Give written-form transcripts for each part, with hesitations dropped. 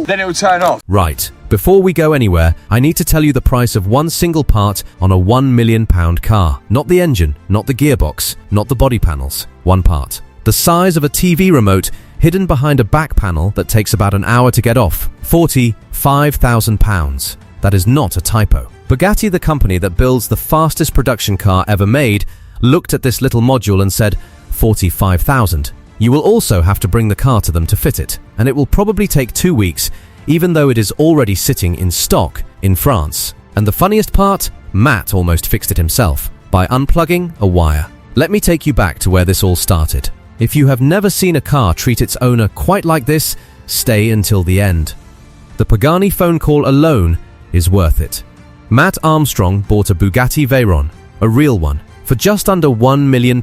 then it will turn off. Right. Before we go anywhere, I need to tell you the price of one single part on a £1 million car. Not the engine, not the gearbox, not the body panels. One part. The size of a TV remote hidden behind a back panel that takes about an hour to get off. £45,000. That is not a typo. Bugatti, the company that builds the fastest production car ever made, looked at this little module and said, 45,000. You will also have to bring the car to them to fit it, and it will probably take 2 weeks, even though it is already sitting in stock in France. And the funniest part, Matt almost fixed it himself by unplugging a wire. Let me take you back to where this all started. If you have never seen a car treat its owner quite like this, stay until the end. The Pagani phone call alone is worth it. Mat Armstrong bought a Bugatti Veyron, a real one, for just under £1 million.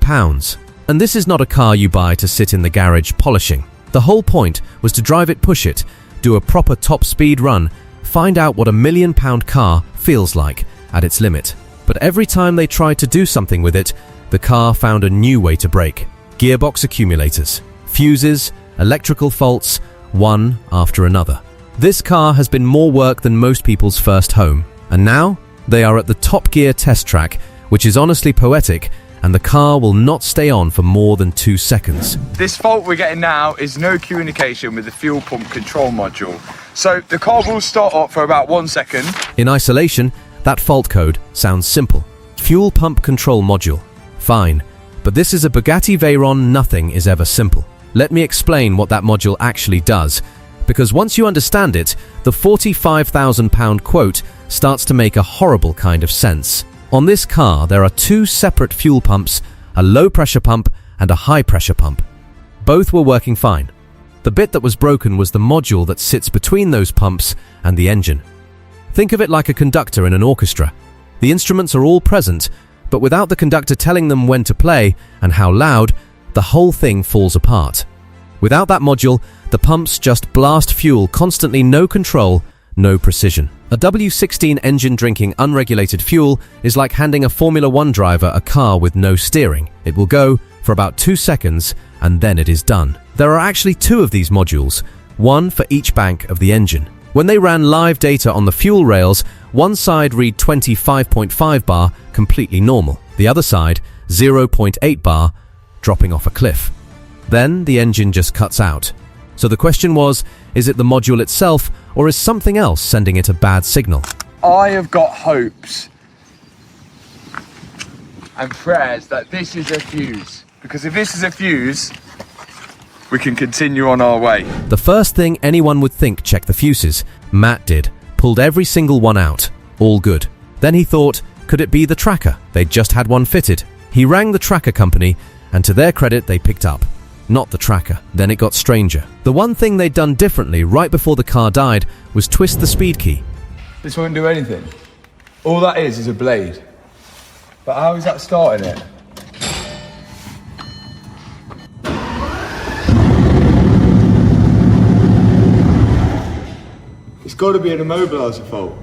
And this is not a car you buy to sit in the garage polishing. The whole point was to drive it, push it, do a proper top speed run, find out what a £1 million car feels like at its limit. But every time they tried to do something with it, the car found a new way to break. Gearbox accumulators, fuses, electrical faults, one after another. This car has been more work than most people's first home. And now, they are at the Top Gear test track, which is honestly poetic, and the car will not stay on for more than 2 seconds. This fault we're getting now is no communication with the fuel pump control module. So the car will start up for about 1 second. In isolation, that fault code sounds simple. Fuel pump control module. Fine. But this is a Bugatti Veyron, nothing is ever simple. Let me explain what that module actually does, because once you understand it, the £45,000 quote starts to make a horrible kind of sense. On this car, there are 2 separate fuel pumps, a low-pressure pump and a high-pressure pump. Both were working fine. The bit that was broken was the module that sits between those pumps and the engine. Think of it like a conductor in an orchestra. The instruments are all present, but without the conductor telling them when to play and how loud, the whole thing falls apart. Without that module, the pumps just blast fuel constantly, no control, no precision. A W16 engine drinking unregulated fuel is like handing a Formula 1 driver a car with no steering. It will go for about 2 seconds and then it is done. There are actually 2 of these modules, one for each bank of the engine. When they ran live data on the fuel rails, one side read 25.5 bar, completely normal. The other side, 0.8 bar, dropping off a cliff. Then the engine just cuts out. So the question was, is it the module itself or is something else sending it a bad signal? I have got hopes and prayers that this is a fuse. Because if this is a fuse, we can continue on our way. The first thing anyone would think, check the fuses. Matt did. Pulled every single one out. All good. Then he thought, could it be the tracker? They'd just had one fitted. He rang the tracker company, and to their credit, they picked up. Not the tracker. Then it got stranger. The one thing they'd done differently right before the car died was twist the speed key. This won't do anything. All that is a blade. But how is that starting it? It's got to be an immobiliser fault.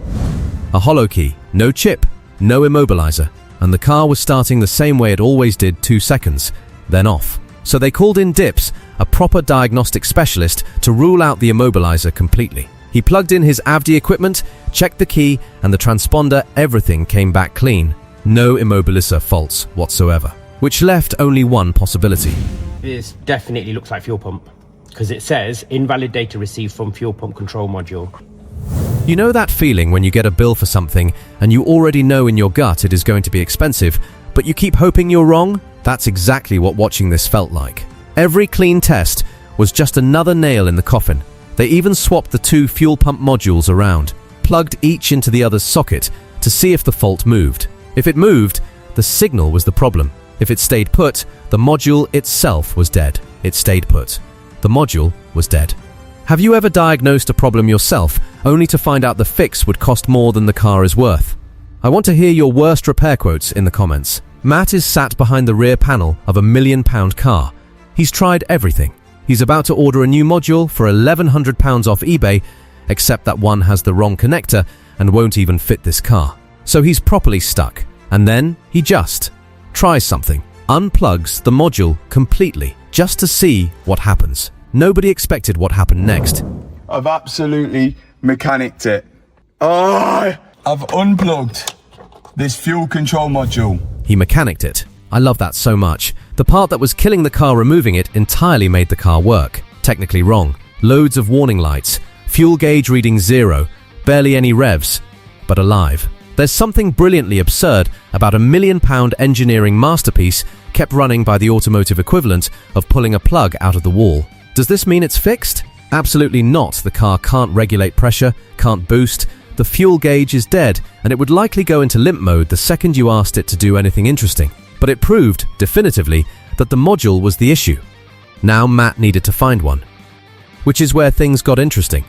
A hollow key, no chip, no immobilizer, and the car was starting the same way it always did, 2 seconds, then off. So they called in Dips, a proper diagnostic specialist, to rule out the immobilizer completely. He plugged in his AVD equipment, checked the key and the transponder, everything came back clean. No immobilizer faults whatsoever, which left only one possibility. This definitely looks like fuel pump, because it says invalid data received from fuel pump control module. You know that feeling when you get a bill for something and you already know in your gut it is going to be expensive, but you keep hoping you're wrong? That's exactly what watching this felt like. Every clean test was just another nail in the coffin. They even swapped the 2 fuel pump modules around, plugged each into the other's socket to see if the fault moved. If it moved, the signal was the problem. If it stayed put, the module itself was dead. It stayed put. The module was dead. Have you ever diagnosed a problem yourself, only to find out the fix would cost more than the car is worth? I want to hear your worst repair quotes in the comments. Matt is sat behind the rear panel of a £1 million car. He's tried everything. He's about to order a new module for £1,100 off eBay, except that one has the wrong connector and won't even fit this car. So he's properly stuck. And then he just tries something. Unplugs the module completely, just to see what happens. Nobody expected what happened next. I've absolutely mechanicked it. Oh, I've unplugged this fuel control module. He mechanicked it. I love that so much. The part that was killing the car removing it entirely made the car work. Technically wrong. Loads of warning lights. Fuel gauge reading 0. Barely any revs. But alive. There's something brilliantly absurd about a £1 million engineering masterpiece kept running by the automotive equivalent of pulling a plug out of the wall. Does this mean it's fixed? Absolutely not. The car can't regulate pressure, can't boost. The fuel gauge is dead, and it would likely go into limp mode the second you asked it to do anything interesting. But it proved, definitively, that the module was the issue. Now Matt needed to find one. Which is where things got interesting.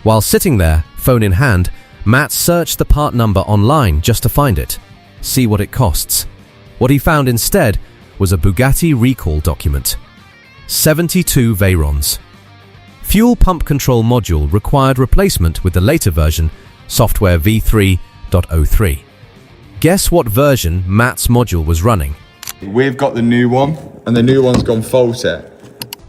While sitting there, phone in hand, Matt searched the part number online just to find it. See what it costs. What he found instead was a Bugatti recall document. 72 Veyrons. Fuel pump control module required replacement with the later version, software v3.03. Guess what version Matt's module was running? We've got the new one, and the new one's gone faulty.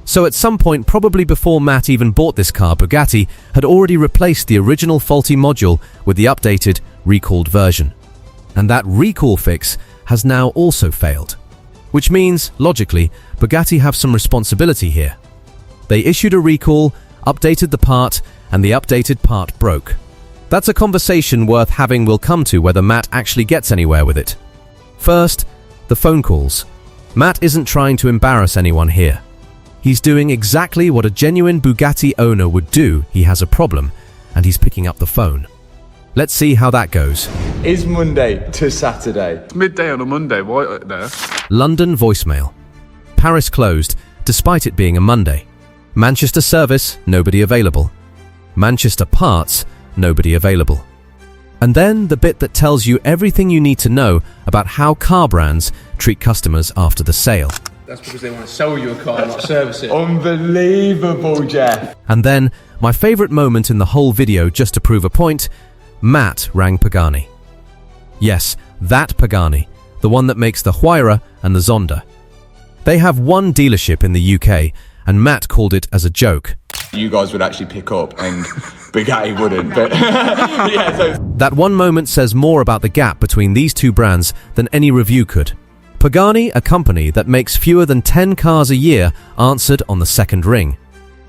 So at some point, probably before Matt even bought this car, Bugatti had already replaced the original faulty module with the updated, recalled version. And that recall fix has now also failed. Which means, logically, Bugatti have some responsibility here. They issued a recall, updated the part, and the updated part broke. That's a conversation worth having. We'll come to whether Matt actually gets anywhere with it. First, the phone calls. Matt isn't trying to embarrass anyone here. He's doing exactly what a genuine Bugatti owner would do. He has a problem, and he's picking up the phone. Let's see how that goes. Is Monday to Saturday? It's midday on a Monday, why there? London voicemail. Paris closed, despite it being a Monday. Manchester service, nobody available. Manchester parts, nobody available. And then the bit that tells you everything you need to know about how car brands treat customers after the sale. That's because they want to sell you a car, not service it. Unbelievable, Jeff. And then, my favourite moment in the whole video, just to prove a point, Matt rang Pagani. Yes, that Pagani, the one that makes the Huayra and the Zonda. They have one dealership in the UK, and Matt called it as a joke. You guys would actually pick up, and Bugatti wouldn't, but yeah, so. That one moment says more about the gap between these two brands than any review could. Pagani, a company that makes fewer than 10 cars a year, answered on the second ring.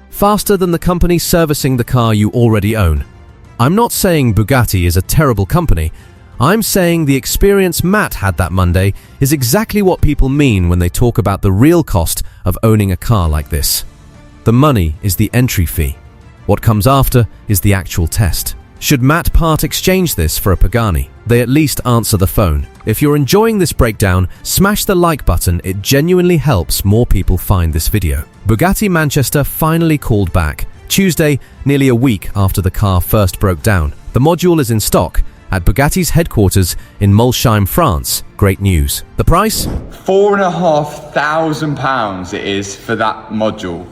Faster than the company servicing the car you already own. I'm not saying Bugatti is a terrible company. I'm saying the experience Matt had that Monday is exactly what people mean when they talk about the real cost of owning a car like this. The money is the entry fee. What comes after is the actual test. Should Matt part exchange this for a Pagani? They at least answer the phone. If you're enjoying this breakdown, smash the like button. It genuinely helps more people find this video. Bugatti Manchester finally called back. Tuesday, nearly a week after the car first broke down. The module is in stock at Bugatti's headquarters in Molsheim, France. Great news. The price? £4,500 it is for that module.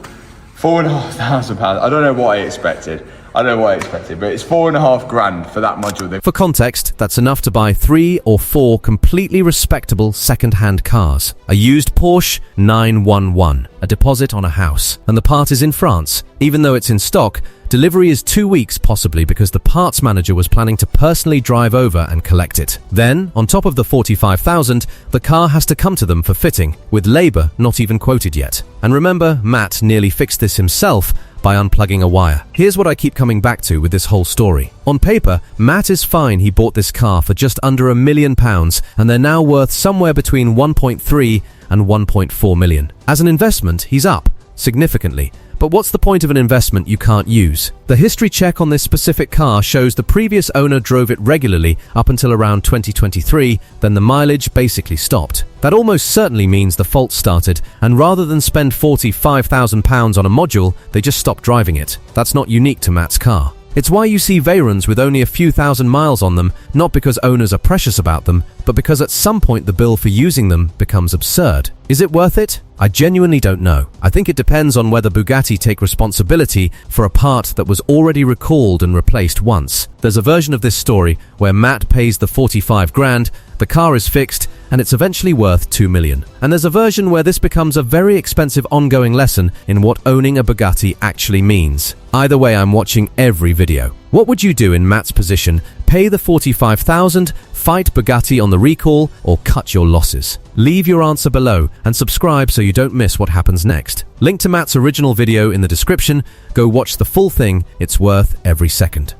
£4,500. I don't know what I expected. but it's £4,500 for that module. For context, that's enough to buy 3 or 4 completely respectable second-hand cars. A used Porsche 911, a deposit on a house, and the part is in France. Even though it's in stock, delivery is 2 weeks possibly because the parts manager was planning to personally drive over and collect it. Then, on top of the $45,000, the car has to come to them for fitting, with labour not even quoted yet. And remember, Matt nearly fixed this himself by unplugging a wire. Here's what I keep coming back to with this whole story. On paper, Matt is fine. He bought this car for just under £1 million, and they're now worth somewhere between 1.3 and 1.4 million. As an investment, he's up significantly. But what's the point of an investment you can't use? The history check on this specific car shows the previous owner drove it regularly up until around 2023, then the mileage basically stopped. That almost certainly means the fault started, and rather than spend £45,000 on a module, they just stopped driving it. That's not unique to Matt's car. It's why you see Veyrons with only a few thousand miles on them, not because owners are precious about them, but because at some point the bill for using them becomes absurd. Is it worth it? I genuinely don't know. I think it depends on whether Bugatti take responsibility for a part that was already recalled and replaced once. There's a version of this story where Matt pays the $45,000, The car is fixed, and it's eventually worth 2 million. And there's a version where this becomes a very expensive ongoing lesson in what owning a Bugatti actually means. Either way, I'm watching every video. What would you do in Mat's position? Pay the 45,000, fight Bugatti on the recall, or cut your losses? Leave your answer below and subscribe so you don't miss what happens next. Link to Mat's original video in the description. Go watch the full thing, it's worth every second.